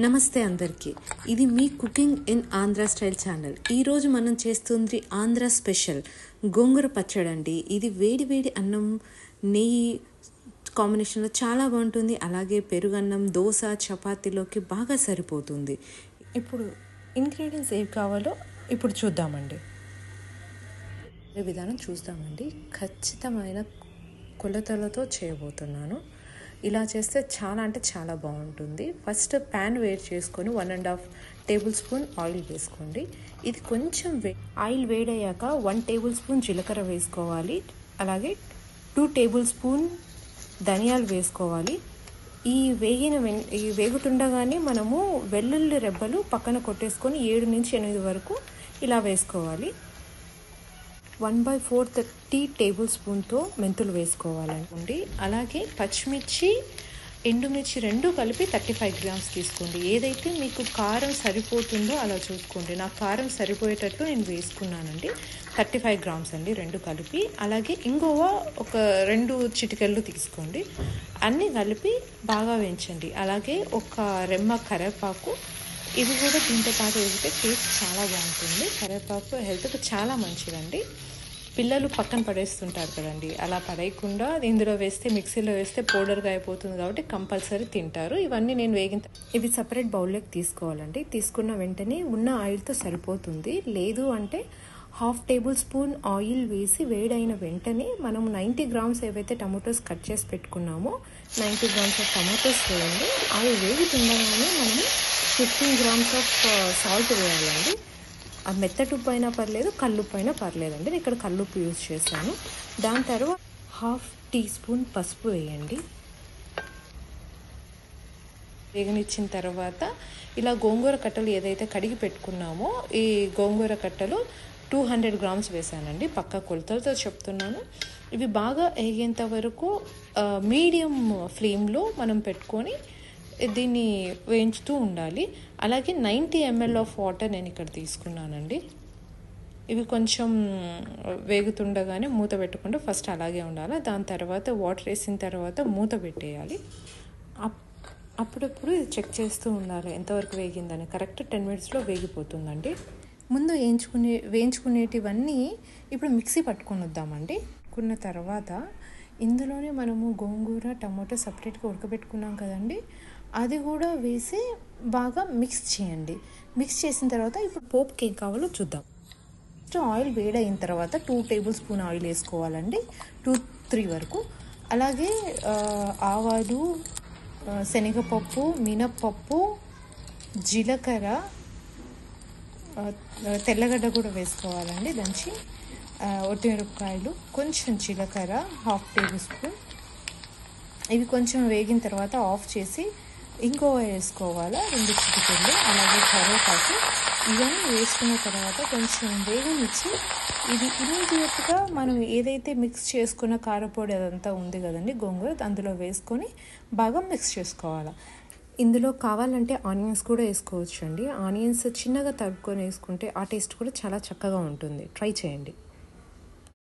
నమస్తే అందరికీ. ఇది మీ cooking in Andhra style channel. ఈరోజు మనం చేస్తుంది ఆంధ్ర స్పెషల్ గోంగూర పచ్చడి అండి. ఇది వేడి వేడి అన్నం నెయ్యి కాంబినేషన్లో చాలా బాగుంటుంది. అలాగే పెరుగన్నం, దోశ, చపాతీలోకి బాగా సరిపోతుంది. ఇప్పుడు ఇంగ్రీడియంట్స్ ఏవి కావాలో ఇప్పుడు చూద్దామండి. విధానం చూద్దామండి. ఖచ్చితమైన కొలతలతో చేయబోతున్నాను. ఇలా చేస్తే చాలా బాగుంటుంది. ఫస్ట్ ప్యాన్ వేడి చేసుకొని 1.5 టేబుల్ స్పూన్ ఆయిల్ వేసుకోండి. ఇది కొంచెం ఆయిల్ వేడయ్యాక 1 టేబుల్ స్పూన్ జీలకర్ర వేసుకోవాలి. అలాగే 2 టేబుల్ స్పూన్ ధనియాలు వేసుకోవాలి. ఈ వేగుతుండగానే మనము వెల్లుల్లి రెబ్బలు పక్కన కొట్టేసుకొని 7 నుంచి 8 వరకు ఇలా వేసుకోవాలి. 1/4 టీ టేబుల్ స్పూన్తో మెంతులు వేసుకోవాలనుకోండి. అలాగే పచ్చిమిర్చి, ఎండుమిర్చి 2 కలిపి 35 గ్రామ్స్ తీసుకోండి. ఏదైతే మీకు కారం సరిపోతుందో అలా చూసుకోండి. నాకు కారం సరిపోయేటట్టు నేను వేసుకున్నానండి. 35 గ్రామ్స్ అండి 2 కలిపి. అలాగే ఇంగువ ఒక 2 చిటికెళ్ళు తీసుకోండి. అన్నీ కలిపి బాగా వేయించండి. అలాగే ఒక రెమ్మ కరివేపాకు, ఇది కూడా దీంతో పాటు వేస్తే టేస్ట్ చాలా బాగుంటుంది. కరివేపాకు హెల్త్కి చాలా మంచిదండి. పిల్లలు పక్కన పడేస్తుంటారు కదండి, అలా పడేయకుండా ఇందులో వేస్తే, మిక్సీలో వేస్తే పౌడర్గా అయిపోతుంది కాబట్టి కంపల్సరీ తింటారు. ఇవన్నీ నేను ఇవి సపరేట్ బౌల్లోకి తీసుకోవాలండి. తీసుకున్న వెంటనే ఉన్న ఆయిల్తో సరిపోతుంది. లేదు అంటే 1/2 టేబుల్ స్పూన్ ఆయిల్ వేసి వేడైన వెంటనే మనం 90 గ్రామ్స్ ఏవైతే టమాటోస్ కట్ చేసి పెట్టుకున్నామో 90 గ్రామ్స్ ఆఫ్ టమాటోస్ వేయండి. అవి వేగుతుండగానే మనము 15 గ్రామ్స్ ఆఫ్ సాల్ట్ వేయాలండి. ఆ మెత్తటి ఉప్పు అయినా పర్లేదు, కల్లుప్పు అయినా పర్లేదండి. నేను ఇక్కడ కల్లుప్పు యూజ్ చేశాను. దాని తర్వాత 1/2 టీ స్పూన్ పసుపు వేయండి. వేగనిచ్చిన తర్వాత ఇలా గోంగూర కట్టలు ఏదైతే కడిగి పెట్టుకున్నామో ఈ గోంగూర కట్టలు 200 గ్రామ్స్ వేసానండి. పక్కా కొలతలతో చెప్తున్నాను. ఇవి బాగా వేగేంత వరకు మీడియం ఫ్లేమ్లో మనం పెట్టుకొని దీన్ని వేయించుతూ ఉండాలి. అలాగే 90 ml ఆఫ్ వాటర్ నేను ఇక్కడ తీసుకున్నానండి. ఇవి కొంచెం వేగుతుండగానే మూత పెట్టకుండా ఫస్ట్ అలాగే ఉండాలి. దాని తర్వాత వాటర్ వేసిన తర్వాత మూత పెట్టేయాలి. అప్పుడప్పుడు ఇది చెక్ చేస్తూ ఉండాలి ఎంతవరకు వేగిందని. కరెక్ట్ 10 మినిట్స్లో వేగిపోతుందండి. ముందు వేయించుకునేటివన్నీ ఇప్పుడు మిక్సీ పట్టుకొని వద్దామండి. పట్టుకున్న తర్వాత ఇందులోనే మనము గోంగూర, టమాటో సపరేట్గా ఉడకబెట్టుకున్నాం కదండి, అది కూడా వేసి బాగా మిక్స్ చేయండి. మిక్స్ చేసిన తర్వాత ఇప్పుడు పోపుకి ఏం కావాలో చూద్దాం. ఫస్ట్ ఆయిల్ వేడైన తర్వాత 2 టేబుల్ స్పూన్ ఆయిల్ వేసుకోవాలండి, 2-3 వరకు. అలాగే ఆవాలు, శనగపప్పు, మినప్పప్పు, జీలకర్ర, తెల్లగడ్డ కూడా వేసుకోవాలండి దంచి, ఒట్టిమిరపకాయలు, కొంచెం జీలకర్ర 1/2 టేబుల్ స్పూన్. ఇవి కొంచెం వేగిన తర్వాత ఆఫ్ చేసి ఇంగువ వేసుకోవాలి 2 చిటికెళ్ళు. అలాగే కరివేపాకు, ఇవన్నీ వేసుకున్న తర్వాత కొంచెం వేగనిచ్చి ఇది ఇమీడియట్గా మనం ఏదైతే మిక్స్ చేసుకున్న కారపొడి అదంతా ఉంది కదండి గోంగూర, అందులో వేసుకొని బాగా మిక్స్ చేసుకోవాలి. ఇందులో కావాలంటే ఆనియన్స్ కూడా వేసుకోవచ్చు అండి. ఆనియన్స్ చిన్నగా తరుక్కొని వేసుకుంటే ఆ టేస్ట్ కూడా చాలా చక్కగా ఉంటుంది. ట్రై చేయండి.